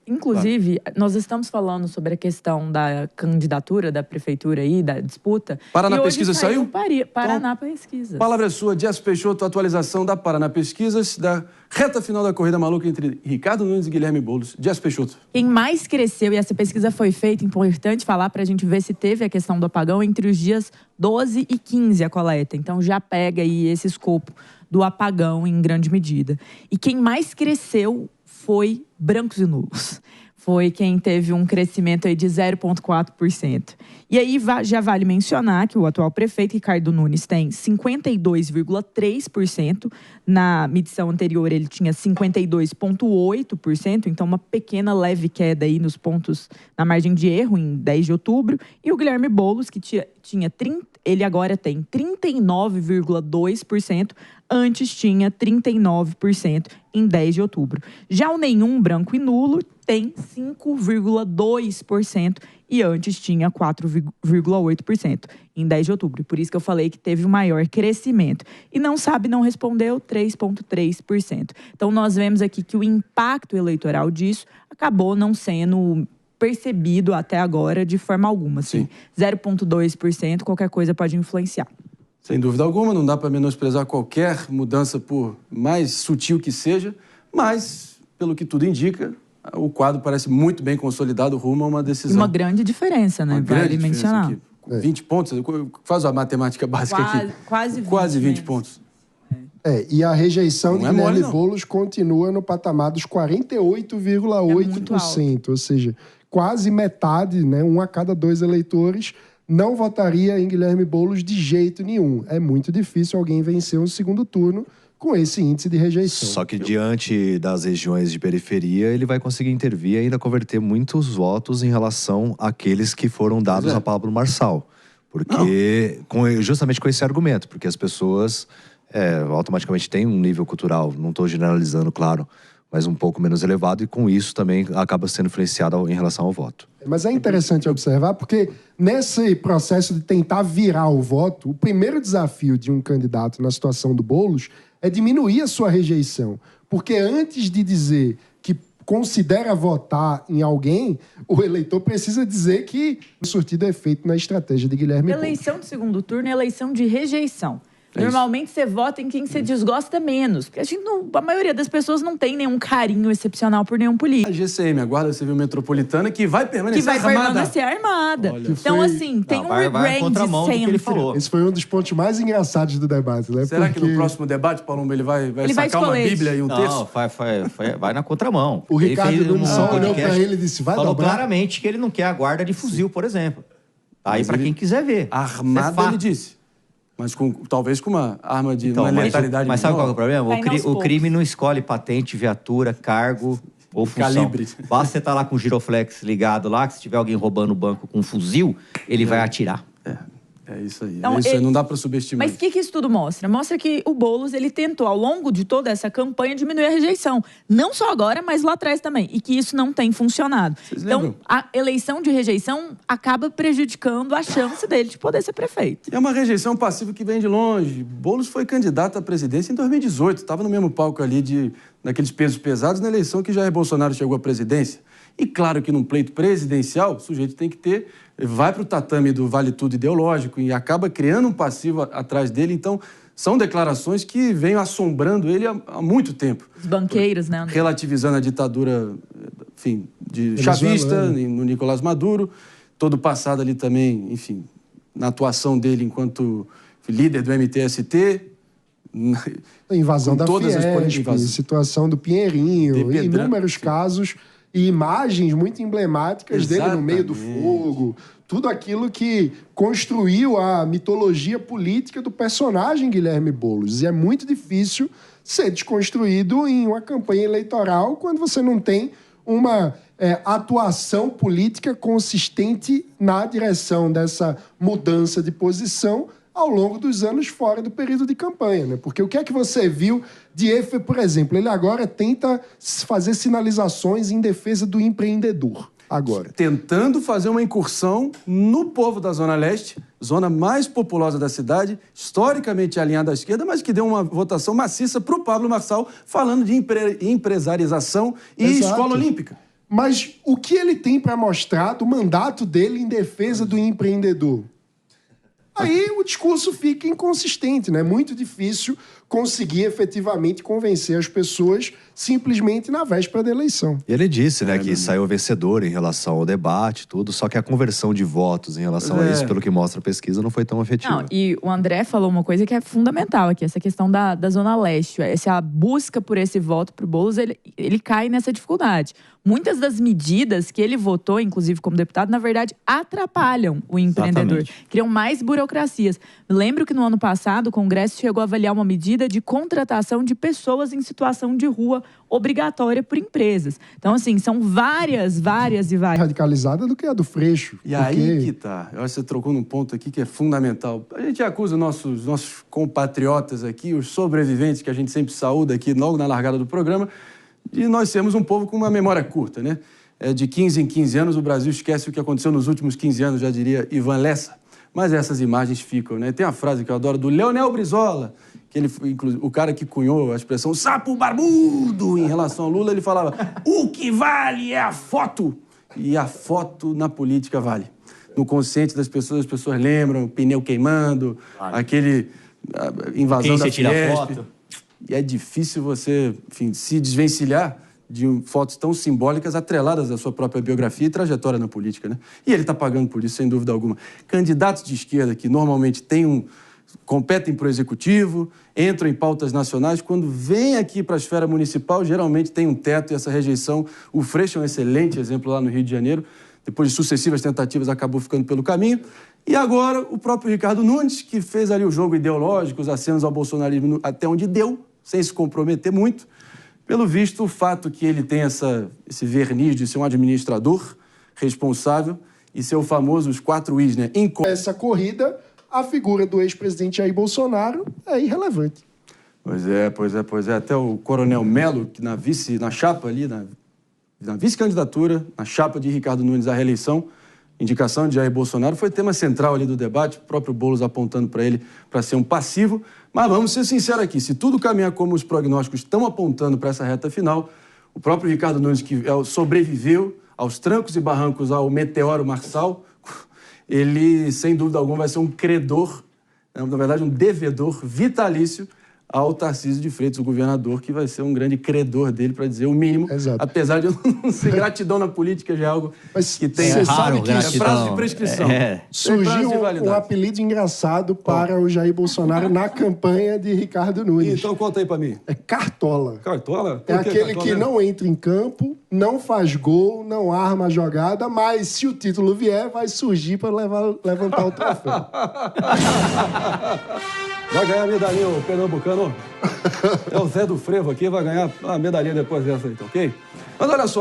Inclusive, nós estamos falando sobre a questão da candidatura da prefeitura aí, da disputa. Paraná Pesquisa saiu? Paraná Pesquisas. Palavra é sua, Jess Peixoto, atualização da Paraná Pesquisas, da reta final da corrida maluca entre Ricardo Nunes e Guilherme Boulos. Jess Peixoto. Quem mais cresceu, e essa pesquisa foi feita, importante falar para a gente ver se teve a questão do apagão entre os dias 12 e 15 a coleta. Então já pega aí esse escopo do apagão em grande medida. E quem mais cresceu foi brancos e nulos. Foi quem teve um crescimento aí de 0,4%. E aí já vale mencionar que o atual prefeito, Ricardo Nunes, tem 52,3%. Na medição anterior, ele tinha 52,8%. Então, uma pequena leve queda aí nos pontos, na margem de erro, em 10 de outubro. E o Guilherme Boulos, que tinha 30%, ele agora tem 39,2%. Antes tinha 39% em 10 de outubro. Já o nenhum, branco e nulo, tem 5,2% e antes tinha 4,8% em 10 de outubro. Por isso que eu falei que teve o maior crescimento. E não respondeu, 3,3%. Então, nós vemos aqui que o impacto eleitoral disso acabou não sendo percebido até agora de forma alguma. Assim, 0,2%, qualquer coisa pode influenciar. Sem dúvida alguma, não dá para menosprezar qualquer mudança, por mais sutil que seja, mas, pelo que tudo indica, o quadro parece muito bem consolidado rumo a uma decisão. E uma grande diferença, né? Vale mencionar. Aqui. 20 pontos, faz a matemática básica aqui. Quase 20 pontos. E a rejeição de Guilherme Boulos continua no patamar dos 48,8%, ou seja, quase metade, né, 1 a cada 2 eleitores, não votaria em Guilherme Boulos de jeito nenhum. É muito difícil alguém vencer um segundo turno com esse índice de rejeição. Só que diante das regiões de periferia, ele vai conseguir intervir e ainda converter muitos votos em relação àqueles que foram dados a Pablo Marçal. Porque, justamente com esse argumento, porque as pessoas automaticamente têm um nível cultural, não estou generalizando, claro, mas um pouco menos elevado, e com isso também acaba sendo influenciado em relação ao voto. Mas é interessante observar, porque nesse processo de tentar virar o voto, o primeiro desafio de um candidato na situação do Boulos é diminuir a sua rejeição. Porque antes de dizer que considera votar em alguém, o eleitor precisa dizer que o surtido é feito na estratégia de Guilherme Boulos. Eleição de segundo turno é eleição de rejeição. Normalmente você vota em quem você desgosta menos. Porque a maioria das pessoas não tem nenhum carinho excepcional por nenhum político. A GCM, a Guarda Civil Metropolitana, que vai permanecer armada. Então, assim, tem um rebrand sempre. Que ele falou. Esse foi um dos pontos mais engraçados do debate, né? Será que no próximo debate, Paulo, ele vai sacar uma Bíblia e um texto? Não, vai na contramão. O Ricardo Nunes só olhou pra ele e disse, vai falou dobrar. claramente que ele não quer a guarda de fuzil, por exemplo. Aí, pra quem quiser ver. Armada, ele disse. Mas talvez com uma arma de letalidade. Mas sabe qual é o problema? O crime não escolhe patente, viatura, cargo ou função. Calibre. Basta você estar lá com o giroflex ligado lá, que se tiver alguém roubando o banco com um fuzil, ele vai atirar. É isso aí. Então, isso aí não dá para subestimar. Mas o que isso tudo mostra? Mostra que o Boulos, ele tentou, ao longo de toda essa campanha, diminuir a rejeição. Não só agora, mas lá atrás também. E que isso não tem funcionado. Então, a eleição de rejeição acaba prejudicando a chance dele de poder ser prefeito. É uma rejeição passiva que vem de longe. Boulos foi candidato à presidência em 2018. Estava no mesmo palco ali daqueles pesos pesados na eleição que Jair Bolsonaro chegou à presidência. E claro que num pleito presidencial, o sujeito tem que vai para o tatame do vale tudo ideológico e acaba criando um passivo atrás dele. Então, são declarações que vêm assombrando ele há muito tempo. Os banqueiros, né, André? Relativizando a ditadura, enfim, de chavista, no Nicolás Maduro. Todo o passado ali também, enfim, na atuação dele enquanto líder do MTST. A invasão da Fiesp, situação do Pinheirinho, inúmeros casos e imagens muito emblemáticas dele no meio do fogo. Tudo aquilo que construiu a mitologia política do personagem Guilherme Boulos. E é muito difícil ser desconstruído em uma campanha eleitoral quando você não tem uma atuação política consistente na direção dessa mudança de posição ao longo dos anos fora do período de campanha, né? Porque o que é que você viu de Efe, por exemplo? Ele agora tenta fazer sinalizações em defesa do empreendedor. Agora. Tentando fazer uma incursão no povo da Zona Leste, zona mais populosa da cidade, historicamente alinhada à esquerda, mas que deu uma votação maciça para o Pablo Marçal, falando de empresarização e escola olímpica. Mas o que ele tem para mostrar do mandato dele em defesa do empreendedor? Aí o discurso fica inconsistente, né? É muito difícil conseguir efetivamente convencer as pessoas simplesmente na véspera da eleição. E ele disse, né, que saiu vencedor em relação ao debate, tudo, só que a conversão de votos em relação a isso, pelo que mostra a pesquisa, não foi tão efetiva. Não, e o André falou uma coisa que é fundamental aqui, essa questão da Zona Leste. Essa busca por esse voto pro Boulos, ele cai nessa dificuldade. Muitas das medidas que ele votou, inclusive como deputado, na verdade, atrapalham o empreendedor. Exatamente. Criam mais burocracias. Lembro que no ano passado, o Congresso chegou a avaliar uma medida de contratação de pessoas em situação de rua obrigatória por empresas. Então, assim, são várias. Radicalizada do que a do Freixo. E aí que tá. Eu acho que você trocou num ponto aqui que é fundamental. A gente acusa nossos compatriotas aqui, os sobreviventes que a gente sempre saúda aqui logo na largada do programa, de nós sermos um povo com uma memória curta, né? De 15 em 15 anos, o Brasil esquece o que aconteceu nos últimos 15 anos, já diria Ivan Lessa. Mas essas imagens ficam, né? Tem uma frase que eu adoro do Leonel Brizola, que ele, o cara que cunhou a expressão sapo barbudo em relação ao Lula, ele falava: o que vale é a foto. E a foto na política vale. No consciente das pessoas, as pessoas lembram, pneu queimando, aquele invasão da Fiesp. E é difícil você, enfim, se desvencilhar de fotos tão simbólicas atreladas à sua própria biografia e trajetória na política, né? E ele está pagando por isso, sem dúvida alguma. Candidatos de esquerda que normalmente competem para o executivo, entram em pautas nacionais, quando vêm aqui para a esfera municipal, geralmente tem um teto e essa rejeição. O Freixo é um excelente exemplo lá no Rio de Janeiro. Depois de sucessivas tentativas, acabou ficando pelo caminho. E agora, o próprio Ricardo Nunes, que fez ali o jogo ideológico, os acenos ao bolsonarismo até onde deu, sem se comprometer muito. Pelo visto, o fato que ele tem esse verniz de ser um administrador responsável e ser o famoso os 4 Is, né? Essa corrida, a figura do ex-presidente Jair Bolsonaro é irrelevante. Pois é. Até o Coronel Melo, que na chapa ali, na vice-candidatura, na chapa de Ricardo Nunes à reeleição, indicação de Jair Bolsonaro, foi tema central ali do debate, o próprio Boulos apontando para ele para ser um passivo. Mas vamos ser sinceros aqui, se tudo caminhar como os prognósticos estão apontando para essa reta final, o próprio Ricardo Nunes, que sobreviveu aos trancos e barrancos ao meteoro Marçal, ele, sem dúvida alguma, vai ser um credor, na verdade, um devedor vitalício ao Tarcísio de Freitas, o governador, que vai ser um grande credor dele, para dizer o mínimo. Exato. Apesar de eu não ser gratidão na política, já é algo que tem... Você sabe que é prazo de prescrição. Surgiu um apelido engraçado para o Jair Bolsonaro na campanha de Ricardo Nunes. Então conta aí para mim. É Cartola. Cartola? É aquele que não entra em campo, não faz gol, não arma a jogada, mas se o título vier, vai surgir para levantar o troféu. Vai ganhar a medalhinha, o pernambucano. É o Zé do Frevo aqui, vai ganhar a medalhinha depois dessa aí, tá ok? Mas olha só.